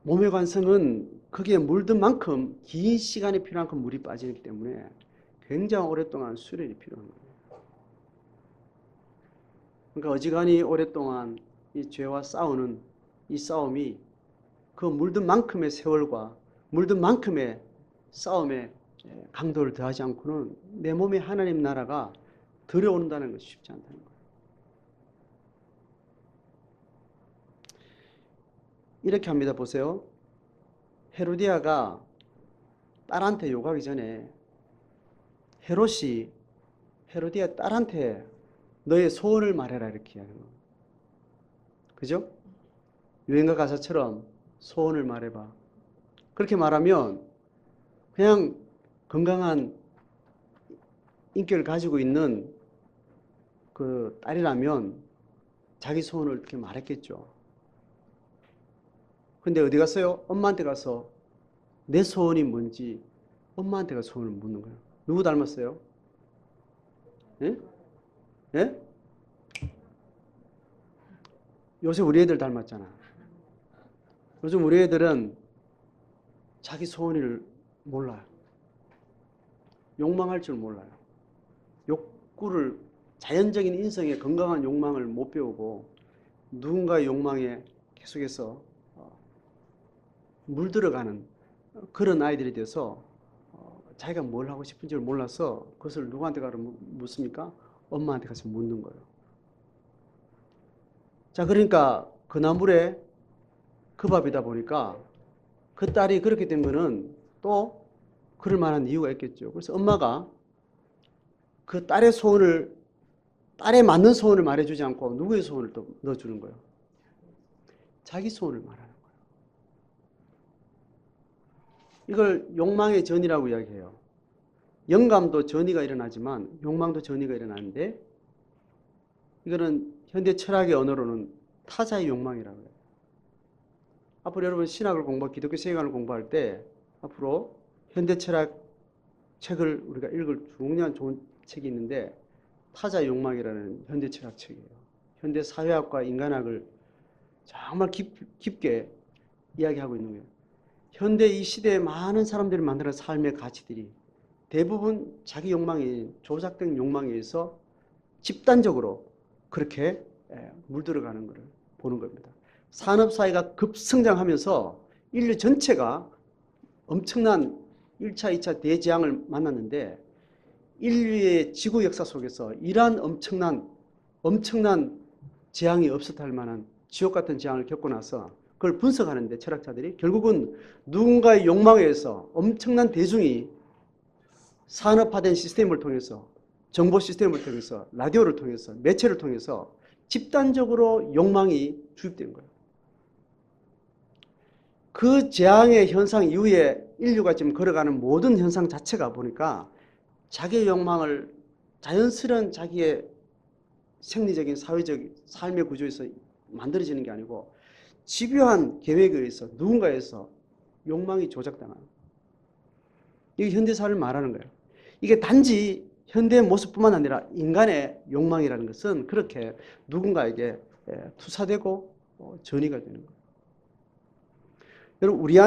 몸의 관성은 거기에 물든 만큼 긴 시간이 필요한 만큼 물이 빠지기 때문에 굉장히 오랫동안 수련이 필요한 거예요. 그러니까 어지간히 오랫동안 이 죄와 싸우는 이 싸움이 그 물든 만큼의 세월과 물든 만큼의 싸움에 강도를 더하지 않고는 내 몸에 하나님 나라가 들여온다는 것이 쉽지 않다는 거예요. 이렇게 합니다. 보세요. 헤로디아가 딸한테 욕하기 전에 헤롯이 헤로디아 딸한테 너의 소원을 말해라 이렇게 하는 거예요. 그죠? 유행가 가사처럼 소원을 말해봐. 그렇게 말하면 그냥 건강한 인격을 가지고 있는 그 딸이라면 자기 소원을 이렇게 말했겠죠. 근데 어디 갔어요? 엄마한테 가서 내 소원이 뭔지 엄마한테 가서 소원을 묻는 거예요. 누구 닮았어요? 예? 예? 요새 우리 애들 닮았잖아. 요즘 우리 애들은 자기 소원을 몰라요. 욕망할 줄 몰라요. 욕구를, 자연적인 인성의 건강한 욕망을 못 배우고 누군가의 욕망에 계속해서 물들어가는 그런 아이들이 돼서 자기가 뭘 하고 싶은지 몰라서 그것을 누구한테 가서 묻습니까? 엄마한테 가서 묻는 거예요. 자, 그러니까 그 나물에 그 밥이다 보니까 그 딸이 그렇게 된 거는 또 그럴 만한 이유가 있겠죠. 그래서 엄마가 그 딸의 소원을, 딸에 맞는 소원을 말해주지 않고 누구의 소원을 또 넣어주는 거예요? 자기 소원을 말하는 거예요. 이걸 욕망의 전이라고 이야기해요. 영감도 전이가 일어나지만 욕망도 전이가 일어나는데 이거는 현대 철학의 언어로는 타자의 욕망이라고 해요. 앞으로 여러분 신학을 공부하고 기독교 세계관을 공부할 때 앞으로 현대 철학 책을 우리가 읽을 중요한 좋은 책이 있는데 타자의 욕망이라는 현대 철학 책이에요. 현대 사회학과 인간학을 정말 깊게 이야기하고 있는 거예요. 현대 이 시대에 많은 사람들이 만드는 삶의 가치들이 대부분 자기 욕망이 조작된 욕망에 의해서 집단적으로 그렇게 물들어가는 것을 보는 겁니다. 산업사회가 급성장하면서 인류 전체가 엄청난 1차, 2차 대재앙을 만났는데 인류의 지구 역사 속에서 이러한 엄청난 재앙이 없었다 할 만한 지옥 같은 재앙을 겪고 나서 그걸 분석하는데 철학자들이 결국은 누군가의 욕망에 의해서 엄청난 대중이 산업화된 시스템을 통해서 정보 시스템을 통해서 라디오를 통해서 매체를 통해서 집단적으로 욕망이 주입된 거예요. 그 재앙의 현상 이후에 인류가 지금 걸어가는 모든 현상 자체가 보니까 자기의 욕망을 자연스러운 자기의 생리적인 사회적 삶의 구조에서 만들어지는 게 아니고 집요한 계획에 의해서 누군가에서 욕망이 조작당하는 거예요. 이게 현대사를 말하는 거예요. 이게 단지 현대의 모습뿐만 아니라 인간의 욕망이라는 것은 그렇게 누군가에게 투사되고 전이가 되는 거예요. 여러분 우리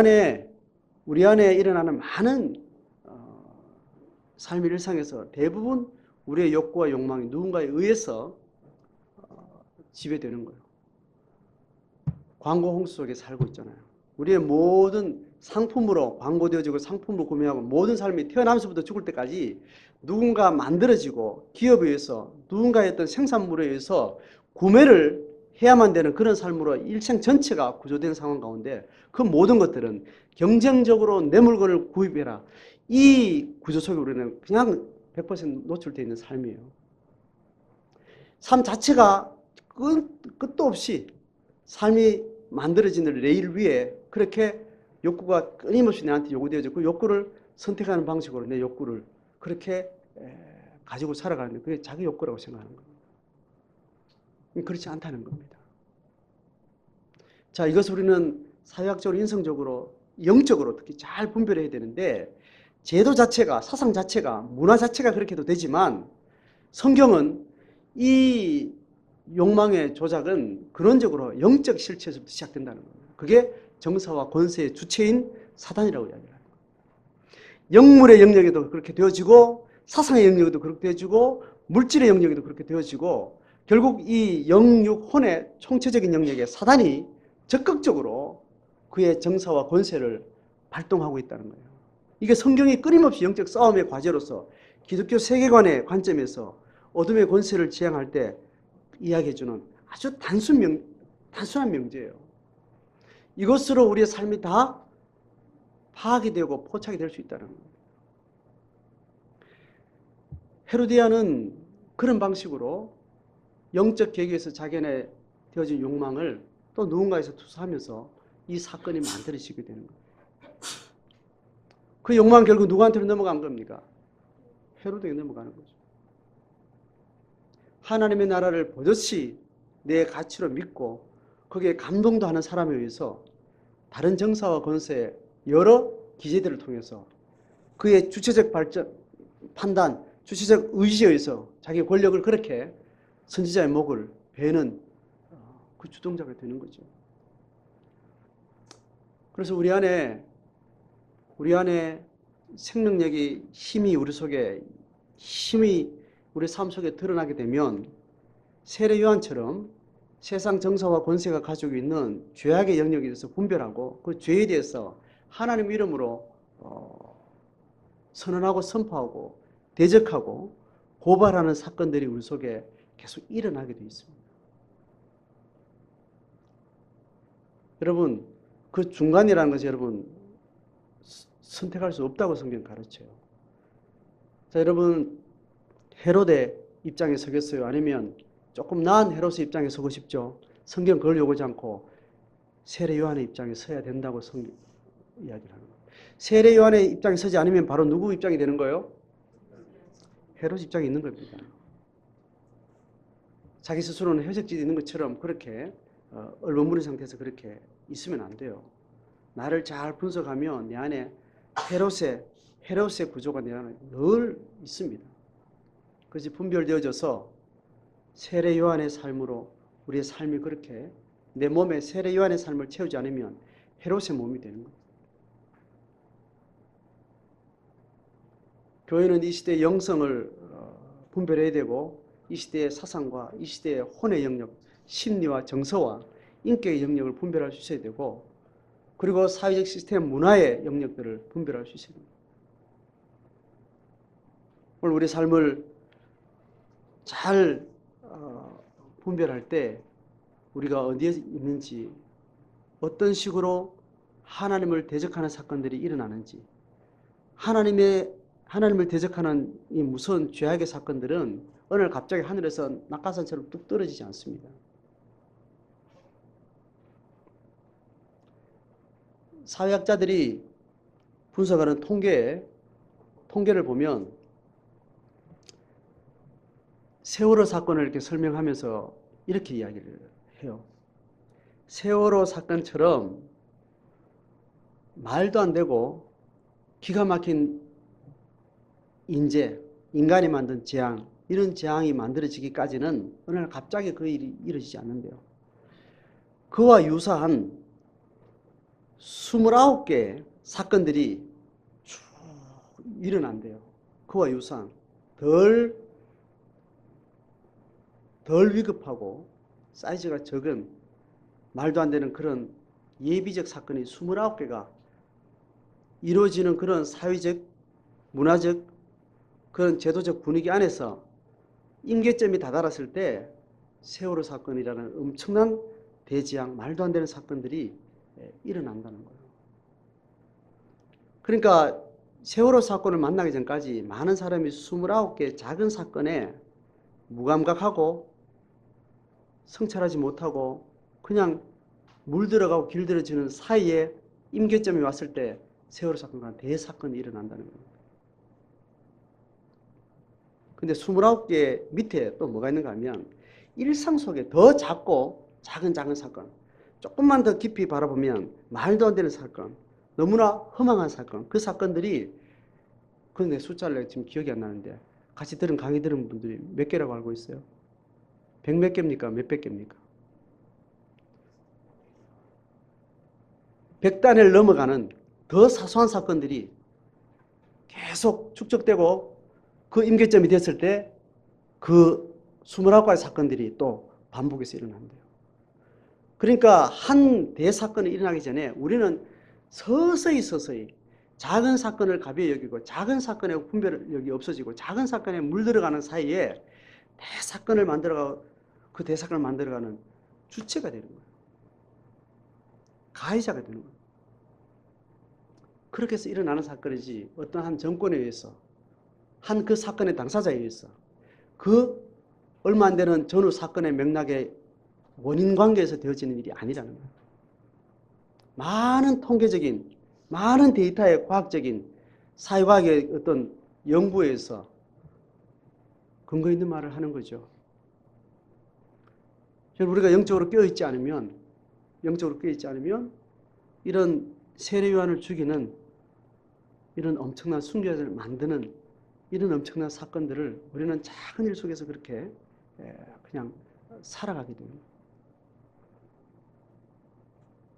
안에 일어나는 많은 삶의 일상에서 대부분 우리의 욕구와 욕망이 누군가에 의해서 지배되는 거예요. 광고 홍수 속에 살고 있잖아요. 우리의 모든 상품으로 광고되어지고 상품으로 구매하고 모든 삶이 태어나면서부터 죽을 때까지 누군가 만들어지고 기업에 의해서 누군가의 어떤 생산물에 의해서 구매를 해야만 되는 그런 삶으로 일생 전체가 구조된 상황 가운데 그 모든 것들은 경쟁적으로 내 물건을 구입해라. 이 구조 속에 우리는 그냥 100% 노출되어 있는 삶이에요. 삶 자체가 끝도 없이 삶이 만들어지는 레일 위에 그렇게 욕구가 끊임없이 내한테 요구되어져 그 욕구를 선택하는 방식으로 내 욕구를 그렇게 가지고 살아가는데 그게 자기 욕구라고 생각하는 겁니다. 그렇지 않다는 겁니다. 자, 이것을 우리는 사회학적으로, 인성적으로, 영적으로 특히 잘 분별해야 되는데 제도 자체가, 사상 자체가, 문화 자체가 그렇게도 되지만 성경은 이 욕망의 조작은 근원적으로 영적 실체에서부터 시작된다는 겁니다. 그게 정사와 권세의 주체인 사단이라고 이야기를 합니다. 영물의 영역에도 그렇게 되어지고 사상의 영역에도 그렇게 되어지고 물질의 영역에도 그렇게 되어지고 결국 이 영육혼의 총체적인 영역에 사단이 적극적으로 그의 정사와 권세를 발동하고 있다는 거예요. 이게 성경이 끊임없이 영적 싸움의 과제로서 기독교 세계관의 관점에서 어둠의 권세를 지향할 때 이야기해주는 아주 단순한 명제예요. 이것으로 우리의 삶이 다 파악이 되고 포착이 될 수 있다는 거예요. 헤로디아는 그런 방식으로 영적 계기에서 자기네 되어진 욕망을 또 누군가에서 투사하면서 이 사건이 만들어지게 되는 거예요. 그 욕망은 결국 누구한테로 넘어간 겁니까? 헤로드에게 넘어가는 거죠. 하나님의 나라를 버젓이 내 가치로 믿고 거기에 감동도 하는 사람에 의해서 다른 정사와 권세의 여러 기제들을 통해서 그의 주체적 판단, 주체적 의지에 의해서 자기 권력을 그렇게 선지자의 목을 베는 그 주동자가 되는 거죠. 그래서 우리 안에 생명력이 힘이 우리 속에 힘이 우리 삶 속에 드러나게 되면 세례 요한처럼 세상 정사와 권세가 가지고 있는 죄악의 영역에 대해서 분별하고 그 죄에 대해서 하나님 이름으로 선언하고 선포하고 대적하고 고발하는 사건들이 우리 속에 계속 일어나게 되어 있습니다. 여러분, 그 중간이라는 것이 여러분 선택할 수 없다고 성경 가르쳐요. 자, 여러분 헤로데 입장에 서겠어요? 아니면 조금 나은 헤롯의 입장에 서고 싶죠? 성경 그걸 요구하지 않고 세례 요한의 입장에 서야 된다고 성경 이야기를 하는 거예요. 세례 요한의 입장에 서지 않으면 바로 누구 입장이 되는 거예요? 헤롯 입장에 있는 겁니다. 자기 스스로는 회색지대 있는 것처럼 그렇게 얼버무린 상태에서 그렇게 있으면 안 돼요. 나를 잘 분석하면 내 안에 헤롯의 구조가 내 안에 늘 있습니다. 그것이 분별되어져서 세례 요한의 삶으로 우리의 삶이 그렇게 내 몸에 세례 요한의 삶을 채우지 않으면 헤롯의 몸이 되는 거예요. 교회는 이 시대의 영성을 분별해야 되고 이 시대의 사상과 이 시대의 혼의 영역, 심리와 정서와 인격의 영역을 분별할 수 있어야 되고 그리고 사회적 시스템 문화의 영역들을 분별할 수 있어야 됩니다. 오늘 우리 삶을 잘 분별할 때 우리가 어디에 있는지 어떤 식으로 하나님을 대적하는 사건들이 일어나는지 하나님을 대적하는 이 무서운 죄악의 사건들은 어느 날 갑자기 하늘에서 낙하산처럼 뚝 떨어지지 않습니다. 사회학자들이 분석하는 통계를 보면 세월호 사건을 이렇게 설명하면서 이렇게 이야기를 해요. 세월호 사건처럼 말도 안 되고 기가 막힌 인간이 만든 재앙, 이런 재앙이 만들어지기까지는 어느 날 갑자기 그 일이 이루어지지 않는데요. 그와 유사한 29개의 사건들이 쭉 일어난대요. 그와 유사한 덜 위급하고 사이즈가 적은 말도 안 되는 그런 예비적 사건이 29개가 이루어지는 그런 사회적, 문화적, 그런 제도적 분위기 안에서 임계점이 다다랐을 때 세월호 사건이라는 엄청난 대재앙, 말도 안 되는 사건들이 일어난다는 거예요. 그러니까 세월호 사건을 만나기 전까지 많은 사람이 29개 작은 사건에 무감각하고 성찰하지 못하고 그냥 물들어가고 길들어지는 사이에 임계점이 왔을 때 세월호 사건과 대사건이 일어난다는 겁니다. 근데 29개 밑에 또 뭐가 있는가 하면 일상 속에 더 작고 작은 사건, 조금만 더 깊이 바라보면 말도 안 되는 사건, 너무나 허망한 사건, 그 사건들이 그런데 숫자를 지금 기억이 안 나는데 같이 강의 들은 분들이 몇 개라고 알고 있어요? 100몇 개입니까? 몇백 개입니까? 100단을 넘어가는 더 사소한 사건들이 계속 축적되고 그 임계점이 됐을 때 그 29가지 사건들이 또 반복해서 일어난대요. 그러니까 한 대사건이 일어나기 전에 우리는 서서히 작은 사건을 가벼이 여기고 작은 사건의 분별력이 없어지고 작은 사건에 물들어가는 사이에 대사건을 만들어가고 그 대사건을 만들어가는 주체가 되는 거예요. 가해자가 되는 거예요. 그렇게 해서 일어나는 사건이지 어떤 한 정권에 의해서 한 그 사건의 당사자에 의해서 그 얼마 안 되는 전후 사건의 맥락의 원인 관계에서 되어지는 일이 아니라는 거예요. 많은 통계적인, 많은 데이터의 과학적인, 사회과학의 어떤 연구에서 근거 있는 말을 하는 거죠. 우리가 영적으로 깨어있지 않으면 이런 세례요한을 죽이는 이런 엄청난 순교자를 만드는 이런 엄청난 사건들을 우리는 작은 일 속에서 그렇게 그냥 살아가게 됩니다.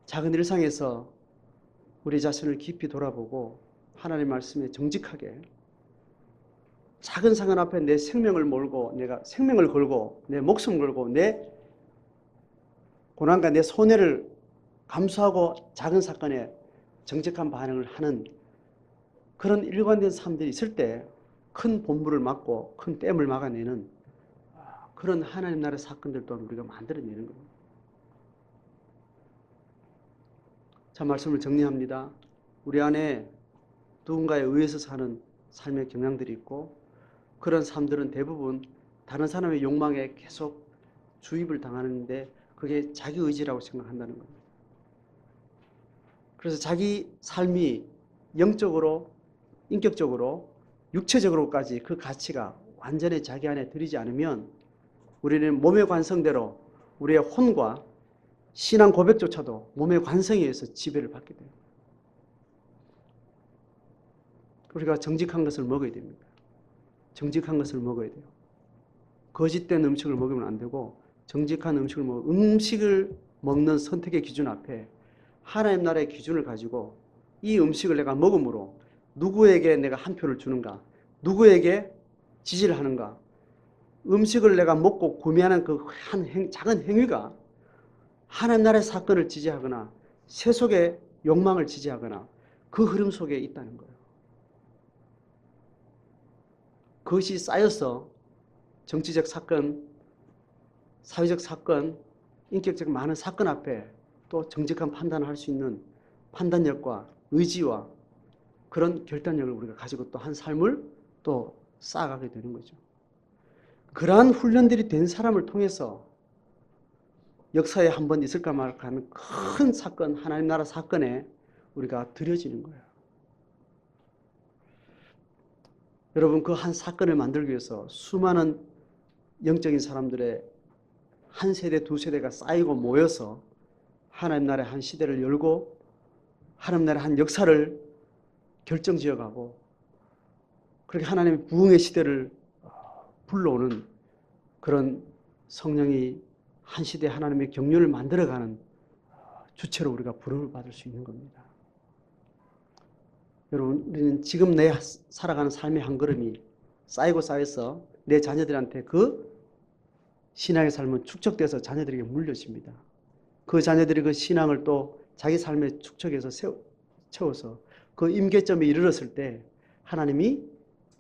작은 일상에서 우리 자신을 깊이 돌아보고 하나님의 말씀에 정직하게 작은 사건 앞에 내 생명을 몰고 내가 생명을 걸고 내 목숨을 걸고 내 고난과 내 손해를 감수하고 작은 사건에 정직한 반응을 하는 그런 일관된 삶들이 있을 때 큰 본물을 막고 큰 댐을 막아내는 그런 하나님 나라의 사건들 또한 우리가 만들어내는 겁니다. 자, 말씀을 정리합니다. 우리 안에 누군가에 의해서 사는 삶의 경향들이 있고 그런 삶들은 대부분 다른 사람의 욕망에 계속 주입을 당하는데 그게 자기 의지라고 생각한다는 겁니다. 그래서 자기 삶이 영적으로, 인격적으로, 육체적으로까지 그 가치가 완전히 자기 안에 들이지 않으면 우리는 몸의 관성대로 우리의 혼과 신앙 고백조차도 몸의 관성에 의해서 지배를 받게 돼요. 우리가 정직한 것을 먹어야 됩니다. 정직한 것을 먹어야 돼요. 거짓된 음식을 먹으면 안 되고 정직한 음식을 먹고 음식을 먹는 선택의 기준 앞에 하나님 나라의 기준을 가지고 이 음식을 내가 먹음으로 누구에게 내가 한 표를 주는가, 누구에게 지지를 하는가, 음식을 내가 먹고 구매하는 그 한 작은 행위가 하나님 나라의 사건을 지지하거나 세속의 욕망을 지지하거나 그 흐름 속에 있다는 거예요. 그것이 쌓여서 정치적 사건, 사회적 사건, 인격적 많은 사건 앞에 또 정직한 판단을 할 수 있는 판단력과 의지와 그런 결단력을 우리가 가지고 또 한 삶을 또 쌓아가게 되는 거죠. 그러한 훈련들이 된 사람을 통해서 역사에 한 번 있을까 말까 하는 큰 사건, 하나님 나라 사건에 우리가 들여지는 거예요. 여러분, 그 한 사건을 만들기 위해서 수많은 영적인 사람들의 한 세대, 두 세대가 쌓이고 모여서 하나님 나라의 한 시대를 열고 하나님 나라의 한 역사를 결정지어가고 그렇게 하나님의 부흥의 시대를 불러오는 그런 성령이 한 시대 하나님의 경륜을 만들어가는 주체로 우리가 부름을 받을 수 있는 겁니다. 여러분, 우리는 지금 내 살아가는 삶의 한 걸음이 쌓이고 쌓여서 내 자녀들한테 그 신앙의 삶은 축적돼서 자녀들에게 물려집니다. 그 자녀들이 그 신앙을 또 자기 삶에 축적해서 채워서 그 임계점에 이르렀을 때 하나님이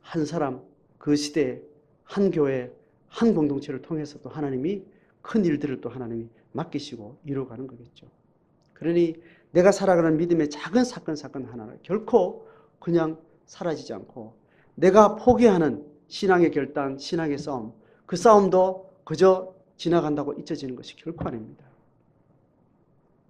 한 사람, 그 시대, 한 교회, 한 공동체를 통해서 또 하나님이 큰 일들을 또 하나님이 맡기시고 이루어가는 거겠죠. 그러니 내가 살아가는 믿음의 작은 사건 하나는 결코 그냥 사라지지 않고 내가 포기하는 신앙의 결단, 신앙의 싸움, 그 싸움도 그저 지나간다고 잊혀지는 것이 결코 아닙니다.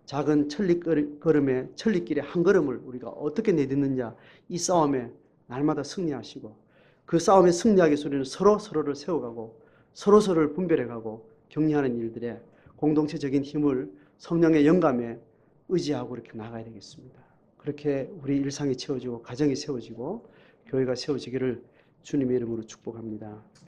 작은 천리걸음의 천리길의 한 걸음을 우리가 어떻게 내딛느냐, 이 싸움에 날마다 승리하시고 그 싸움에 승리하기 위해서 우리는 서로를 세워가고 서로를 분별해가고 격려하는 일들에 공동체적인 힘을 성령의 영감에 의지하고 이렇게 나가야 되겠습니다. 그렇게 우리 일상이 채워지고 가정이 세워지고 교회가 세워지기를 주님의 이름으로 축복합니다.